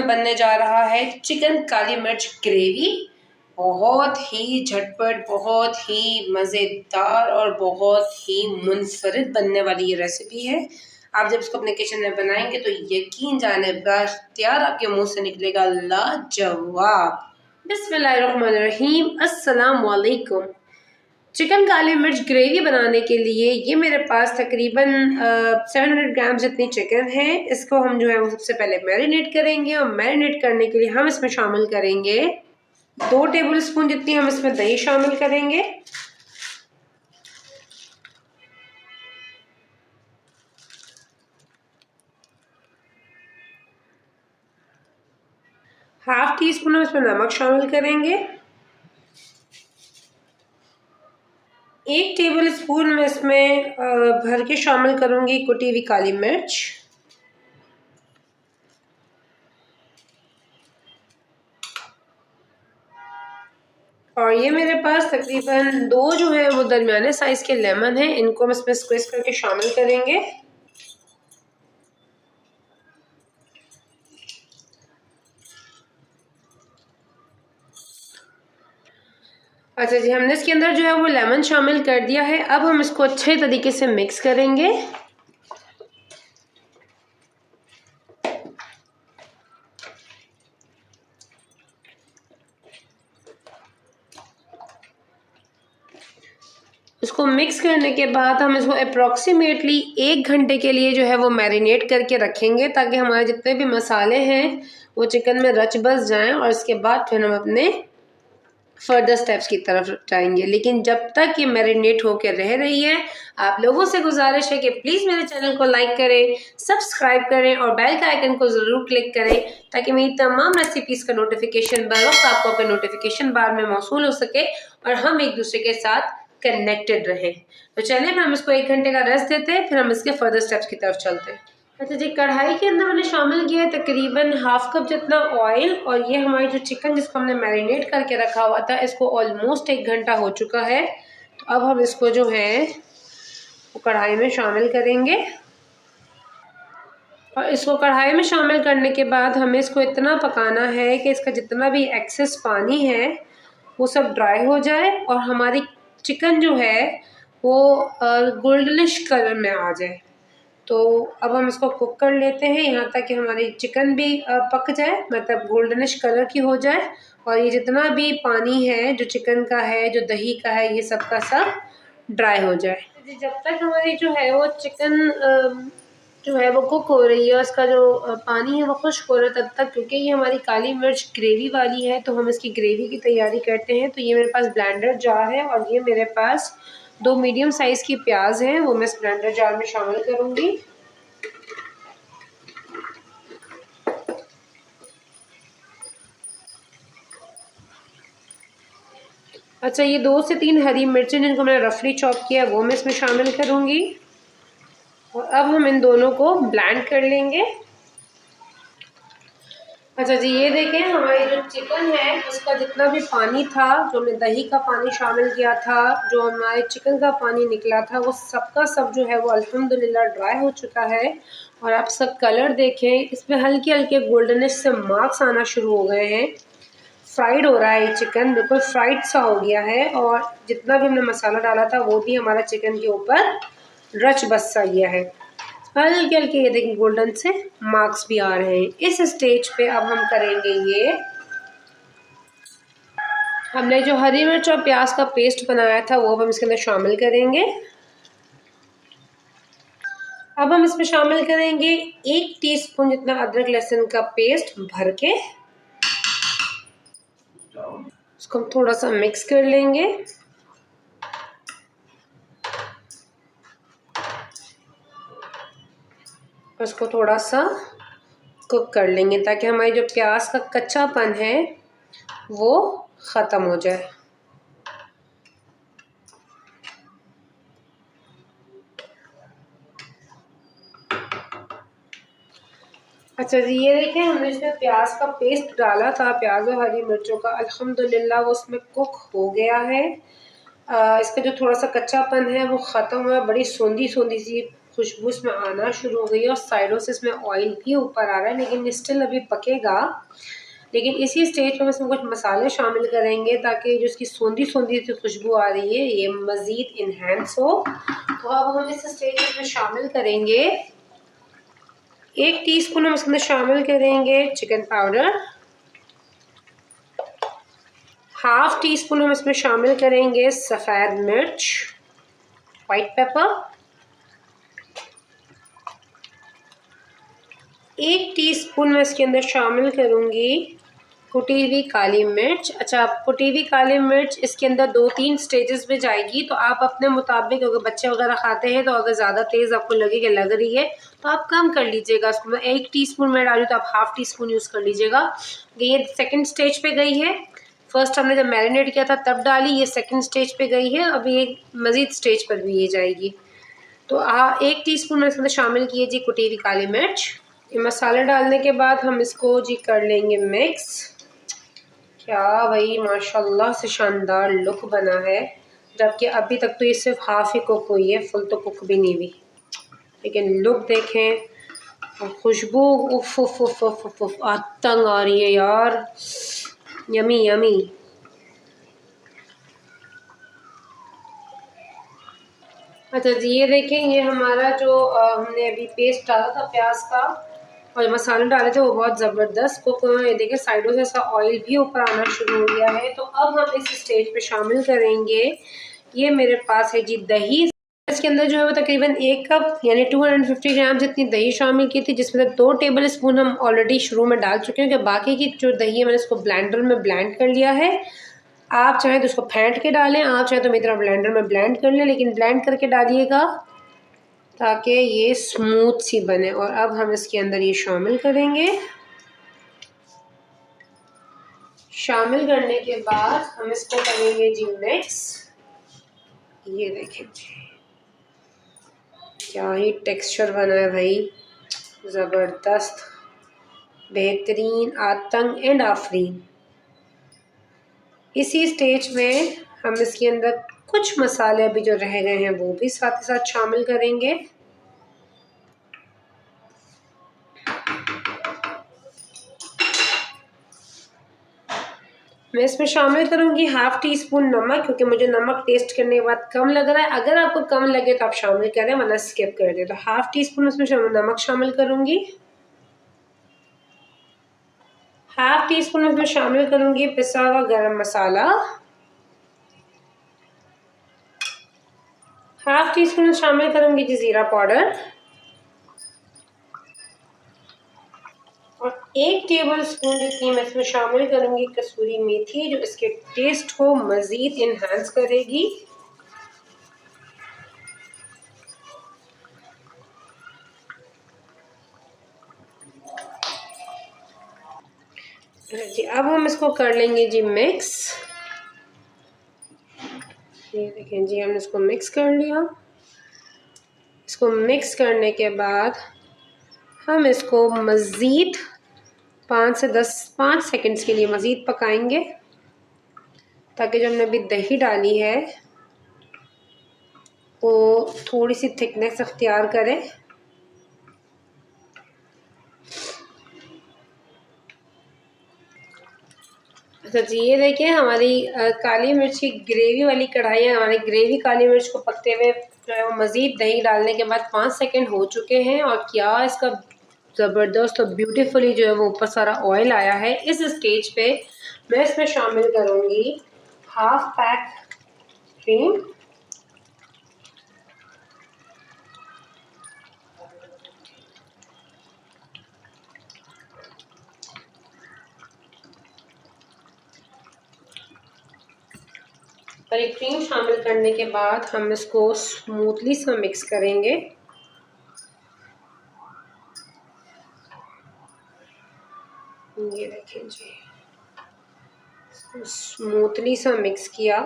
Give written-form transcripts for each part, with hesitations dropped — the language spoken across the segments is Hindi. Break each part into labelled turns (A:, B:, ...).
A: में बनने जा रहा है चिकन काली मिर्च ग्रेवी। बहुत ही झटपट, बहुत ही मज़ेदार और बहुत ही मुनफरिद बनने वाली ये रेसिपी है। आप जब इसको अपने किचन में बनाएंगे तो यकीन जाने बाख्तियार आपके मुंह से निकलेगा लाजवाब। बिस्मिल्लाहिर्रहमानिर्रहीम, अस्सलाम वालेकुम। चिकन काली मिर्च ग्रेवी बनाने के लिए ये मेरे पास तकरीबन 700 ग्राम जितनी चिकन है। इसको हम जो है वो सबसे पहले मैरिनेट करेंगे और मैरिनेट करने के लिए हम इसमें शामिल करेंगे 2 टेबल स्पून जितनी हम इसमें दही शामिल करेंगे। ½ टी स्पून हम इसमें नमक शामिल करेंगे। 1 टेबल स्पून में इसमें भर के शामिल करूंगी कुटी हुई काली मिर्च। और ये मेरे पास तकरीबन 2 जो है वो दरमियाने साइज के लेमन हैं, इनको हम इसमें स्क्वीज करके शामिल करेंगे। अच्छा जी, हमने इसके अंदर जो है वो लेमन शामिल कर दिया है। अब हम इसको अच्छे तरीके से मिक्स करेंगे। इसको मिक्स करने के बाद हम इसको अप्रॉक्सीमेटली 1 घंटे के लिए जो है वो मैरिनेट करके रखेंगे, ताकि हमारे जितने भी मसाले हैं वो चिकन में रच बस जाएं और इसके बाद फिर हम अपने फर्दर स्टेप्स की तरफ जाएंगे। लेकिन जब तक ये मैरिनेट होकर रह रही है, आप लोगों से गुजारिश है कि प्लीज़ मेरे चैनल को लाइक करें, सब्सक्राइब करें और बेल का आइकन को ज़रूर क्लिक करें, ताकि मेरी तमाम रेसिपीज़ का नोटिफिकेशन बर वक्त आपको अपने नोटिफिकेशन बार में मौसूल हो सके और हम एक दूसरे के साथ कनेक्टेड रहें। तो चलिए हम इसको 1 घंटे का रेस्ट देते हैं, फिर हम इसके फर्दर स्टेप्स की तरफ चलते हैं। अच्छा जी, कढ़ाई के अंदर मैंने शामिल किया है तकरीबन ½ कप जितना ऑयल। और ये हमारी जो चिकन जिसको हमने मैरिनेट करके रखा हुआ था, इसको ऑलमोस्ट 1 घंटा हो चुका है। तो अब हम इसको जो है वो कढ़ाई में शामिल करेंगे। और इसको कढ़ाई में शामिल करने के बाद हमें इसको इतना पकाना है कि इसका जितना भी एक्सेस पानी है वो सब ड्राई हो जाए और हमारी चिकन जो है वो गोल्डनिश कलर में आ जाए। तो अब हम इसको कुक कर लेते हैं यहाँ तक कि हमारी चिकन भी पक जाए, मतलब गोल्डनिश कलर की हो जाए। और ये जितना भी पानी है जो चिकन का है, जो दही का है, ये सब का सब ड्राई हो जाए। जब तक हमारी जो है वो चिकन जो है वो कुक हो रही है और इसका जो पानी है वो खुश्क हो रहा है, तब तक क्योंकि ये हमारी काली मिर्च ग्रेवी वाली है तो हम इसकी ग्रेवी की तैयारी करते हैं। तो ये मेरे पास ब्लेंडर जार है और ये मेरे पास 2 मीडियम साइज़ की प्याज हैं, वो मैं इस ब्लेंडर जार में शामिल करूँगी। अच्छा, ये 2 से 3 हरी मिर्चें जिनको मैंने रफली चॉप किया है वो मैं इसमें शामिल करूँगी। और अब हम इन दोनों को ब्लेंड कर लेंगे। अच्छा जी, ये देखें हमारी जो चिकन है उसका जितना भी पानी था, जो हमने दही का पानी शामिल किया था, जो हमारे चिकन का पानी निकला था, वो सबका सब जो है वो अल्हम्दुलिल्लाह ड्राई हो चुका है। और आप सब कलर देखें, इसमें हल्के हल्के गोल्डनिश से मार्क्स आना शुरू हो गए हैं। फ्राइड हो रहा है ये चिकन, बिल्कुल फ्राइड सा हो गया है। और जितना भी हमने मसाला डाला था वो भी हमारा चिकन के ऊपर रच बस सा गया है। हल्के हल्के ये देखिए गोल्डन से मार्क्स भी आ रहे हैं। इस स्टेज पे अब हम करेंगे ये, हमने जो हरी मिर्च और प्याज का पेस्ट बनाया था वो हम इसके अंदर शामिल करेंगे। अब हम इसमें शामिल करेंगे 1 टीस्पून जितना अदरक लहसुन का पेस्ट भर के। इसको हम थोड़ा सा मिक्स कर लेंगे। उसको थोड़ा सा कुक कर लेंगे ताकि हमारी जो प्याज का कच्चापन है वो ख़त्म हो जाए। अच्छा जी, ये देखें हमने इसमें प्याज का पेस्ट डाला था, प्याज और हरी मिर्चों का, अल्हम्दुलिल्लाह वो उसमें कुक हो गया है। इसका जो थोड़ा सा कच्चापन है वो ख़त्म हुआ, बड़ी सोंधी सोंधी सी खुशबू इसमें आना शुरू हो गई है और साइडों से इसमें ऑयल भी ऊपर आ रहा है, लेकिन स्टिल अभी पकेगा। लेकिन इसी स्टेज पे हम इसमें कुछ मसाले शामिल करेंगे ताकि जो इसकी सोंधी सोंधी सी खुशबू आ रही है ये मज़ीद इन्हेंस हो। तो अब हम इस स्टेज में शामिल करेंगे 1 टीस्पून हम इसमें शामिल करेंगे चिकन पाउडर, ½ टीस्पून हम इसमें शामिल करेंगे सफ़ेद मिर्च, वाइट पेपर, 1 टीस्पून मैं इसके अंदर शामिल करूँगी कुटी हुई काली मिर्च। अच्छा, कुटी हुई काली मिर्च इसके अंदर 2-3 स्टेजेस में जाएगी, तो आप अपने मुताबिक, अगर बच्चे वगैरह खाते हैं तो अगर ज़्यादा तेज़ आपको लगे कि लग रही है तो आप कम कर लीजिएगा। उसको मैं 1 टीस्पून में डालूँ तो आप ½ टीस्पून यूज़ कर लीजिएगा। ये सेकंड स्टेज पे गई है। फर्स्ट हमने जब मैरिनेट किया था तब डाली, ये सेकंड स्टेज पे गई है। अभी एक मज़ीद स्टेज पर भी ये जाएगी। तो 1 टीस्पून में इसमें शामिल कीजिए कुटी हुई काली मिर्च। ये मसाले डालने के बाद हम इसको जी कर लेंगे मिक्स। क्या भाई माशाल्लाह से शानदार लुक बना है, जबकि अभी तक तो ये सिर्फ हाफ ही कुक हुई है, फुल तो कुक भी नहीं हुई। लेकिन लुक देखें और खुशबू, उफ उफ उफ उफ उफ उफ तंग आ रही है यार, यमी यमी। अच्छा जी, ये देखें, ये हमारा जो हमने अभी पेस्ट डाला था प्याज का और मसाले डाले थे वो बहुत ज़बरदस्त कुक हुए। ये देखें साइडों से ऐसा ऑयल भी ऊपर आना शुरू हो गया है। तो अब हम इस स्टेज पे शामिल करेंगे, ये मेरे पास है जी दही। इसके अंदर जो है वो तकरीबन 1 कप यानी 250 ग्राम जितनी दही शामिल की थी, जिसमें से 2 टेबल स्पून हम ऑलरेडी शुरू में डाल चुके हैं। कि बाकी की जो दही है मैंने इसको ब्लेंडर में ब्लेंड कर लिया है। आप चाहें तो उसको फेंट के डालें, आप चाहें तो मेरी तरह ब्लेंडर में ब्लेंड कर लें, लेकिन ब्लेंड करके डालिएगा ताकि ये स्मूथ सी बने। और अब हम इसके अंदर ये शामिल करेंगे। शामिल करने के बाद हम इसको करेंगे जी मिक्स। ये देखें जी क्या ही टेक्सचर बना है भाई, ज़बरदस्त, बेहतरीन, आतंक एंड आफरीन। इसी स्टेज में हम इसके अंदर कुछ मसाले अभी जो रह गए हैं वो भी साथ ही साथ शामिल करेंगे। मैं इसमें शामिल करूंगी ½ टीस्पून नमक, क्योंकि मुझे नमक टेस्ट करने के बाद कम लग रहा है। अगर आपको कम लगे तो आप शामिल करें, वरना स्किप कर दें। तो ½ टीस्पून इसमें नमक शामिल करूंगी। ½ टीस्पून इसमें शामिल करूंगी पिसा हुआ गरम मसाला। ½ टीस्पून शामिल करूंगी जी ज़ीरा पाउडर और 1 टेबल स्पून जितनी मैं इसमें शामिल करूंगी कसूरी मेथी, जो इसके टेस्ट को मज़ीद इन्हांस करेगी। जी, अब हम इसको कर लेंगे जी मिक्स। ये देखें जी, हमने इसको मिक्स कर लिया। इसको मिक्स करने के बाद हम इसको मज़ीद 5 सेकंड्स के लिए मज़ीद पकाएंगे, ताकि जो हमने अभी दही डाली है वो थोड़ी सी थिकनेस अख्तियार करे। अच्छा जी, ये देखिए हमारी काली मिर्च की ग्रेवी वाली कढ़ाई है। हमारी ग्रेवी काली मिर्च को पकते हुए जो है वो मज़ीद दही डालने के बाद 5 सेकंड हो चुके हैं और क्या इसका ज़बरदस्त और ब्यूटीफुली जो है वो ऊपर सारा ऑयल आया है। इस स्टेज पे मैं इसमें शामिल करूँगी ½ पैक क्रीम, और ये क्रीम शामिल करने के बाद हम इसको स्मूथली सा मिक्स करेंगे। ये देखें जी, स्मूथली सा मिक्स किया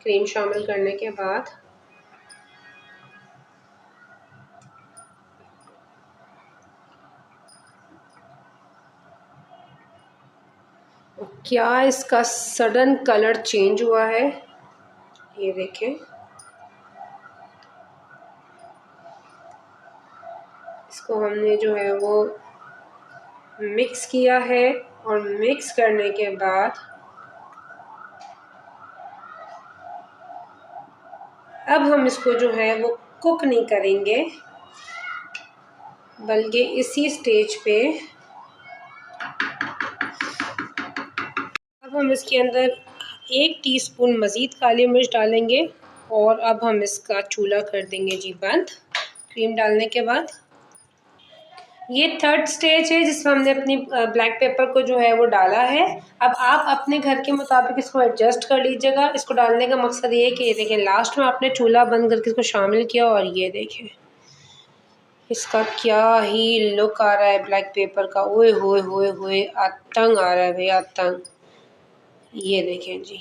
A: क्रीम शामिल करने के बाद। क्या इसका सडन कलर चेंज हुआ है, ये देखें। इसको हमने जो है वो मिक्स किया है और मिक्स करने के बाद अब हम इसको जो है वो कुक नहीं करेंगे, बल्कि इसी स्टेज पे अब हम इसके अंदर 1 टीस्पून मज़ीद काली मिर्च डालेंगे और अब हम इसका चूल्हा कर देंगे जी बंद क्रीम डालने के बाद। ये थर्ड स्टेज है जिसमें हमने अपनी ब्लैक पेपर को जो है वो डाला है। अब आप अपने घर के मुताबिक इसको एडजस्ट कर लीजिएगा। इसको डालने का मकसद ये है कि ये देखें लास्ट में आपने चूल्हा बंद करके इसको शामिल किया और ये देखें इसका क्या ही लुक आ रहा है ब्लैक पेपर का। ओए होए होए होए, आतंग आ रहा है भैया, आतंग। ये देखें जी,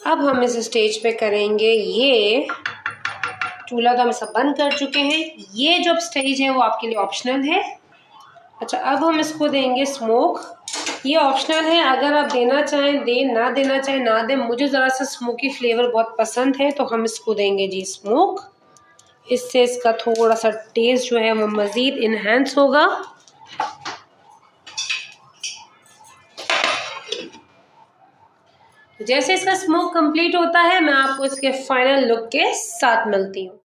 A: अब हम इस स्टेज पे करेंगे ये चूल्हा तो हम सब बंद कर चुके हैं। ये जो स्टेज है वो आपके लिए ऑप्शनल है। अच्छा, अब हम इसको देंगे स्मोक। ये ऑप्शनल है, अगर आप देना चाहें दें, ना देना चाहें ना दें। मुझे ज़रा सा स्मोकी फ्लेवर बहुत पसंद है तो हम इसको देंगे जी स्मोक। इससे इसका थोड़ा सा टेस्ट जो है वो मज़ीद इन्हेंस होगा। जैसे इसका स्मोक कंप्लीट होता है मैं आपको इसके फाइनल लुक के साथ मिलती हूँ।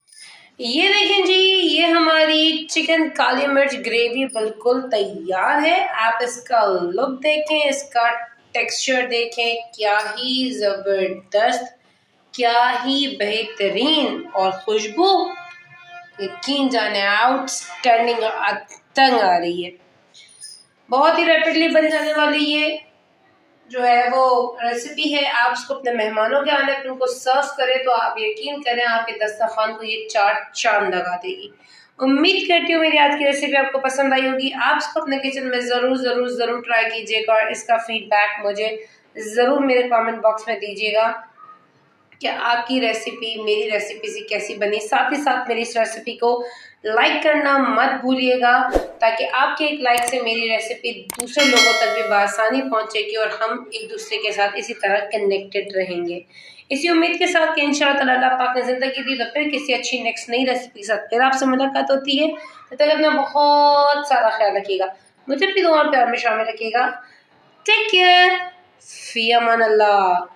A: ये देखें जी, ये हमारी चिकन काली मिर्च ग्रेवी बिल्कुल तैयार है। आप इसका लुक देखें, इसका टेक्सचर देखें, क्या ही ज़बरदस्त, क्या ही बेहतरीन और खुशबू यकीन जाने आउटस्टैंडिंग आतंग आ रही है। बहुत ही रैपिडली बन जाने वाली ये जो है वो रेसिपी है। आप इसको अपने मेहमानों के आने पर उनको सर्व करें तो आप यकीन करें आपके दस्तरखान को ये चार चांद लगा देगी। उम्मीद करती हूँ मेरी आज की रेसिपी आपको पसंद आई होगी। आप इसको अपने किचन में ज़रूर ज़रूर ज़रूर ट्राई कीजिएगा और इसका फीडबैक मुझे ज़रूर मेरे कमेंट बॉक्स में दीजिएगा कि आपकी रेसिपी मेरी रेसिपी से कैसी बनी। साथ ही साथ मेरी इस रेसिपी को लाइक करना मत भूलिएगा, ताकि आपके एक लाइक से मेरी रेसिपी दूसरे लोगों तक भी बआसानी पहुंचेगी और हम एक दूसरे के साथ इसी तरह कनेक्टेड रहेंगे। इसी उम्मीद के साथ कि इंशाअल्लाह ताला अल्लाह पाक ने ज़िंदगी दी तो फिर किसी अच्छी नेक्स्ट नई रेसिपी के साथ फिर आपसे मुलाकात होती है। तब तक अपना बहुत सारा ख्याल रखिएगा, मुझे भी दुआ और प्यार में शामिल रखिएगा। टेक केयर, फी अमान अल्लाह।